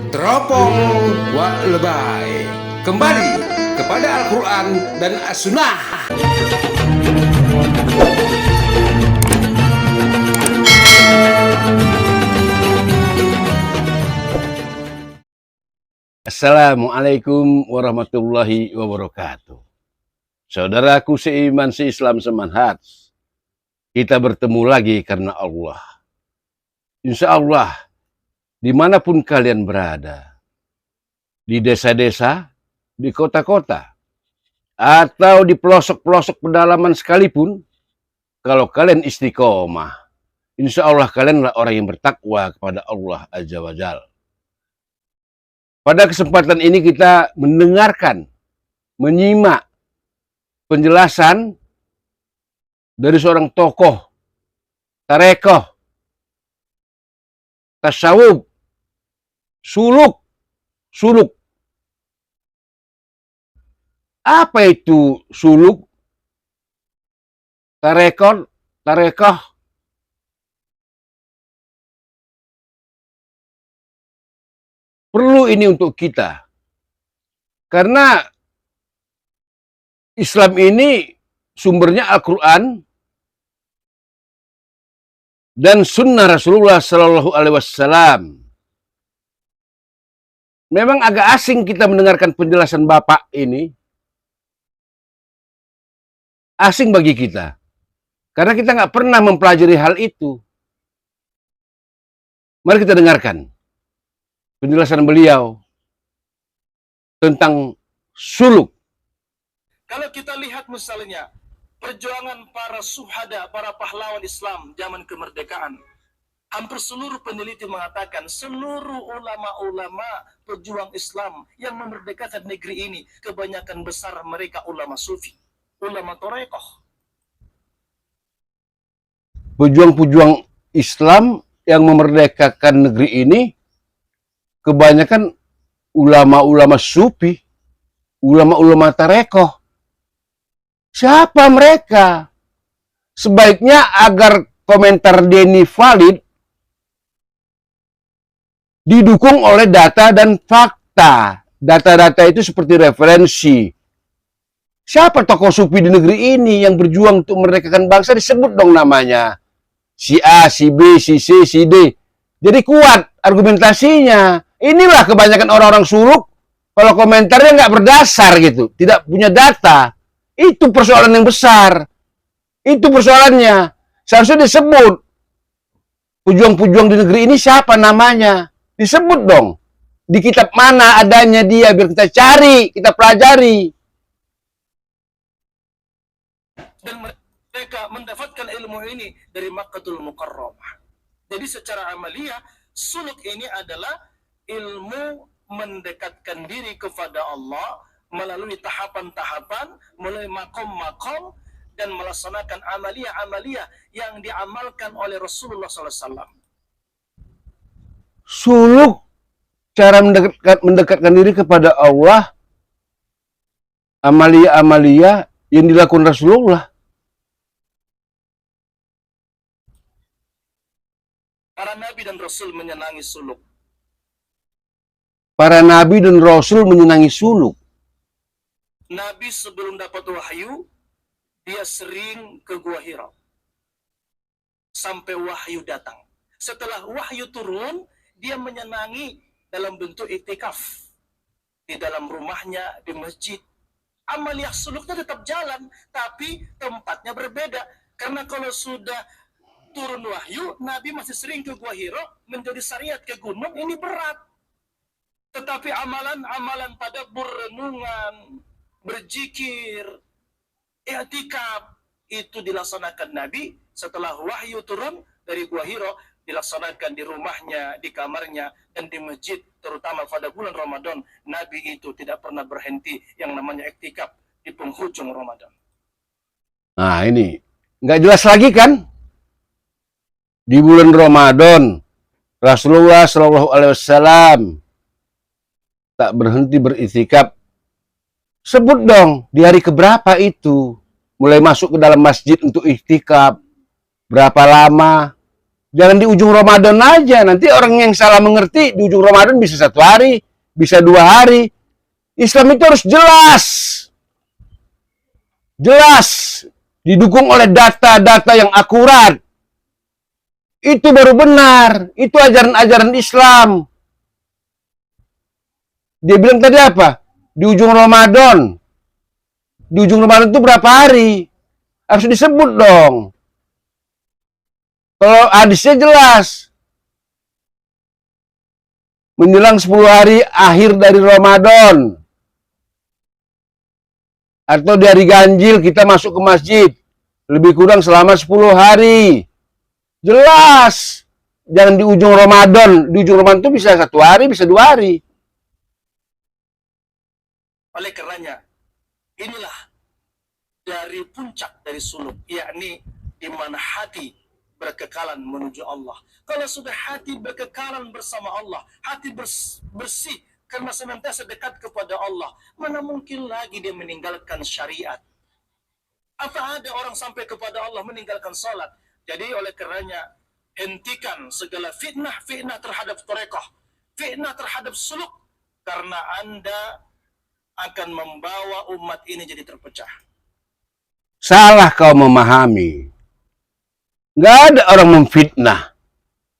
Teropong Wak Lebay kembali kepada Al-Quran dan As-Sunnah. Assalamualaikum warahmatullahi wabarakatuh. Saudaraku seiman, seislam, semanhaj, kita bertemu lagi karena Allah. Insya Allah, dimanapun kalian berada, di desa-desa, di kota-kota, atau di pelosok-pelosok pedalaman sekalipun, kalau kalian istiqomah, insya Allah kalian adalah orang yang bertakwa kepada Allah Azza wa Jalla. Pada kesempatan ini kita mendengarkan, menyimak penjelasan dari seorang tokoh tarekoh, tasawuf, suluk. Apa itu suluk? Tarekoh. Perlu ini untuk kita. Karena Islam ini sumbernya Al-Quran dan sunnah Rasulullah Sallallahu Alaihi Wasallam. Memang agak asing kita mendengarkan penjelasan Bapak ini. Asing bagi kita. Karena kita nggak pernah mempelajari hal itu. Mari kita dengarkan penjelasan beliau tentang suluk. Kalau kita lihat misalnya perjuangan para syuhada, para pahlawan Islam zaman kemerdekaan, hampir seluruh peneliti mengatakan seluruh ulama-ulama pejuang Islam yang memerdekakan negeri ini, kebanyakan besar mereka ulama sufi, ulama torekoh. Pejuang-pejuang Islam yang memerdekakan negeri ini kebanyakan ulama-ulama sufi, ulama-ulama tarekoh. Siapa mereka? Sebaiknya agar komentar Denny valid, didukung oleh data dan fakta. Data-data itu seperti referensi. Siapa tokoh sufi di negeri ini yang berjuang untuk memerdekakan bangsa? Disebut dong namanya. Si A, si B, si C, si D. Jadi kuat argumentasinya. Inilah kebanyakan orang-orang suluk, kalau komentarnya nggak berdasar gitu, tidak punya data. Itu persoalan yang besar. Itu persoalannya. Seharusnya disebut. Pejuang-pejuang di negeri ini siapa namanya? Disebut dong. Di kitab mana adanya dia, biar kita cari, kita pelajari. Dan mereka mendapatkan ilmu ini dari Makkahul Mukarramah. Jadi secara amaliyah, suluk ini adalah ilmu mendekatkan diri kepada Allah melalui tahapan-tahapan, melalui makom-makom, dan melaksanakan amaliyah-amaliyah yang diamalkan oleh Rasulullah SAW. Suluk, cara mendekatkan diri kepada Allah, amaliyah-amaliyah yang dilakukan Rasulullah. Para nabi dan rasul menyenangi suluk. Para nabi dan rasul menyenangi suluk. Nabi sebelum dapat wahyu, dia sering ke Gua Hira. Sampai wahyu datang. Setelah wahyu turun, dia menyenangi dalam bentuk iktikaf. Di dalam rumahnya, di masjid. Amaliyah suluknya tetap jalan, tapi tempatnya berbeda. Karena kalau sudah turun wahyu, Nabi masih sering ke Gua Hira, menjadi syariat ke gunung, ini berat. Tetapi amalan-amalan pada berenungan, berzikir, i'tikaf, itu dilaksanakan Nabi setelah wahyu turun dari Gua Hira, dilaksanakan di rumahnya, di kamarnya, dan di masjid, terutama pada bulan Ramadan. Nabi itu tidak pernah berhenti yang namanya i'tikaf di penghujung Ramadan. Nah ini, nggak jelas lagi kan? Di bulan Ramadan, Rasulullah Shallallahu Alaihi Wasallam tak berhenti beriktikaf. Sebut dong, di hari keberapa itu? Mulai masuk ke dalam masjid untuk iktikaf. Berapa lama? Jangan di ujung Ramadan aja. Nanti orang yang salah mengerti, di ujung Ramadan bisa 1 hari, bisa 2 hari. Islam itu harus jelas. Jelas. Didukung oleh data-data yang akurat. Itu baru benar. Itu ajaran-ajaran Islam. Dia bilang tadi apa? Di ujung Ramadan. Di ujung Ramadan itu berapa hari? Harus disebut dong. Kalau hadisnya jelas. Menjelang 10 hari akhir dari Ramadan. Atau di hari ganjil kita masuk ke masjid. Lebih kurang selama 10 hari. Jelas. Jangan di ujung Ramadan. Di ujung Ramadan itu bisa 1 hari, bisa 2 hari. Oleh karenanya, inilah dari puncak dari suluk, yakni di mana hati berkekalan menuju Allah. Kalau sudah hati berkekalan bersama Allah, hati bersih karena senantiasa dekat kepada Allah, mana mungkin lagi dia meninggalkan syariat? Apa ada orang sampai kepada Allah meninggalkan salat? Jadi oleh karenanya, hentikan segala fitnah terhadap tarekah, fitnah terhadap suluk, karena Anda akan membawa umat ini jadi terpecah. Salah kau memahami. Nggak ada orang memfitnah.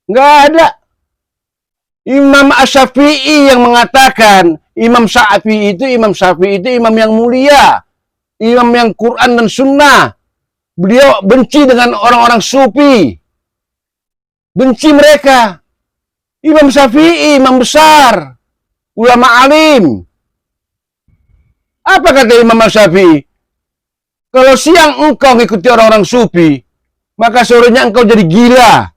Nggak ada. Imam Asy-Syafi'i yang mengatakan, Imam Syafi'i itu imam yang mulia. Imam yang Quran dan Sunnah. Beliau benci dengan orang-orang sufi. Benci mereka. Imam Syafi'i, imam besar. Ulama alim. Apa kata Imam Syafi'i? Kalau siang engkau mengikuti orang-orang sufi, maka sorenya engkau jadi gila.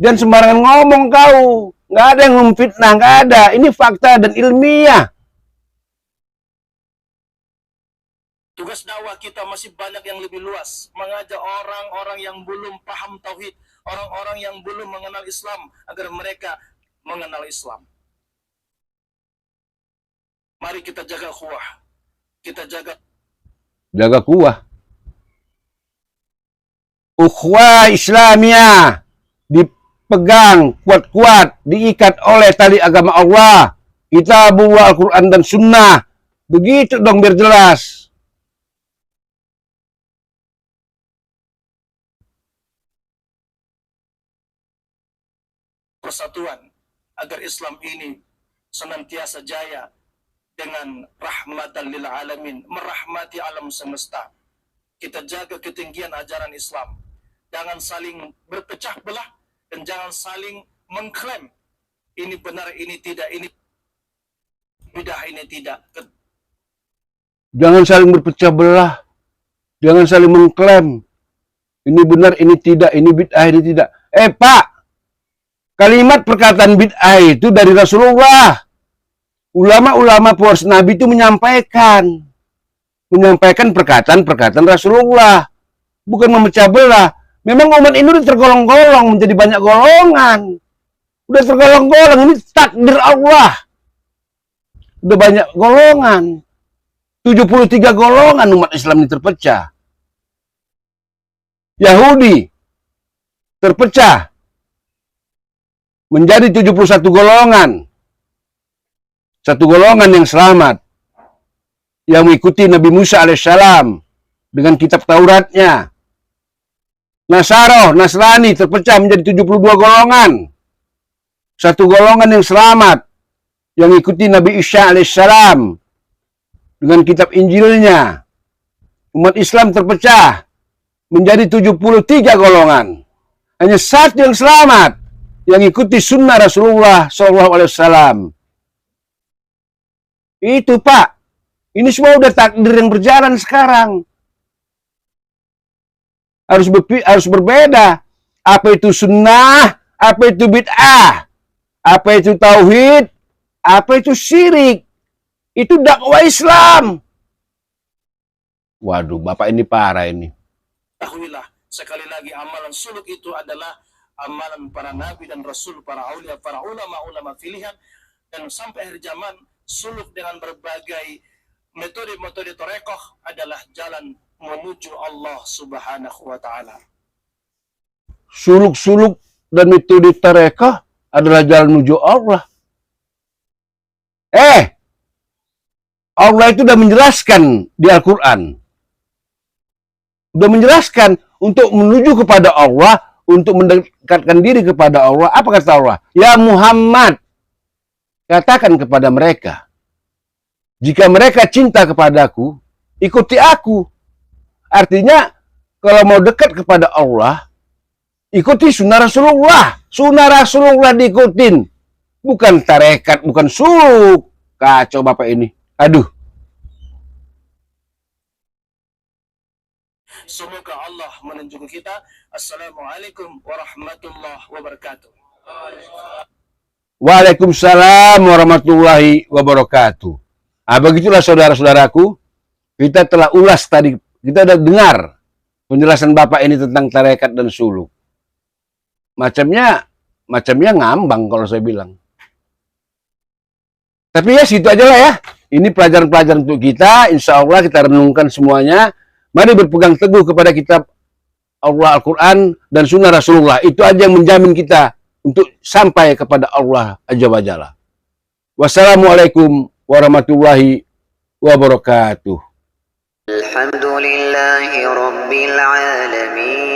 Dan sembarangan ngomong kau. Nggak ada yang memfitnah, nggak ada. Ini fakta dan ilmiah. Tugas dakwah kita masih banyak yang lebih luas. Mengajak orang-orang yang belum paham tauhid, orang-orang yang belum mengenal Islam, agar mereka mengenal Islam. Mari kita jaga ukhuwah. Kita jaga kuah. Ukhuwah Islamiyah dipegang kuat-kuat, diikat oleh tali agama Allah, Kitabullah, Al-Quran dan Sunnah. Begitu dong biar jelas. persatuan agar Islam ini senantiasa jaya dengan rahmatan lil alamin, merahmati alam semesta. Kita jaga ketinggian ajaran Islam. Jangan saling berpecah belah dan jangan saling mengklaim ini benar, ini tidak, ini bidah, ini tidak. Jangan saling berpecah belah. Jangan saling mengklaim ini benar, ini tidak, ini bid'ah, ini tidak. Pak, kalimat perkataan bid'ah itu dari Rasulullah. Ulama-ulama pewaris Nabi itu menyampaikan perkataan-perkataan Rasulullah, bukan memecah belah. Memang umat ini udah tergolong-golong menjadi banyak golongan, udah tergolong-golong. Ini takdir Allah, udah banyak golongan. 73 golongan umat Islam ini terpecah. Yahudi terpecah menjadi 71 golongan. Satu golongan yang selamat, yang mengikuti Nabi Musa alaihissalam dengan kitab Tauratnya. Nasrani terpecah menjadi 72 golongan. Satu golongan yang selamat, yang mengikuti Nabi Isa alaihissalam dengan kitab Injilnya. Umat Islam terpecah menjadi 73 golongan. Hanya satu yang selamat, yang mengikuti sunnah Rasulullah SAW. Itu Pak, ini semua udah takdir yang berjalan sekarang. Harus berbeda. Apa itu sunnah, apa itu bid'ah, apa itu tauhid, apa itu syirik. Itu dakwah Islam. Waduh, Bapak ini parah ini. Ketahuilah, sekali lagi amalan suluk itu adalah amalan para nabi dan rasul, para aulia, para ulama-ulama pilihan. Dan sampai akhir zaman, suluk dengan berbagai metode-metode torekoh adalah jalan menuju Allah Subhanahu wa Ta'ala. suluk-suluk dan metode tarekah adalah jalan menuju Allah. Allah itu sudah menjelaskan di Al-Quran. Sudah menjelaskan untuk menuju kepada Allah, untuk mendekatkan diri kepada Allah. Apa kata Allah? Ya Muhammad, katakan kepada mereka, jika mereka cinta kepadaku, ikuti aku. Artinya, kalau mau dekat kepada Allah, ikuti sunnah Rasulullah. Sunnah Rasulullah diikutin. Bukan tarekat, bukan suluk. Kacau Bapak ini. Aduh. Semoga Allah menunjukkan kita. Assalamualaikum warahmatullahi wabarakatuh. Waalaikumsalam warahmatullahi wabarakatuh. Begitulah saudara-saudaraku. Kita telah ulas tadi. Kita sudah dengar penjelasan Bapak ini tentang tarekat dan suluk. Macamnya ngambang kalau saya bilang. Tapi ya situ aja lah ya. Ini pelajaran-pelajaran untuk kita. Insya Allah kita renungkan semuanya. Mari berpegang teguh kepada kitab Allah Al-Quran dan sunnah Rasulullah. Itu aja yang menjamin kita untuk sampai kepada Allah Azza wa Jalla. Wassalamualaikum warahmatullahi wabarakatuh. Alhamdulillahi Rabbil Alamin.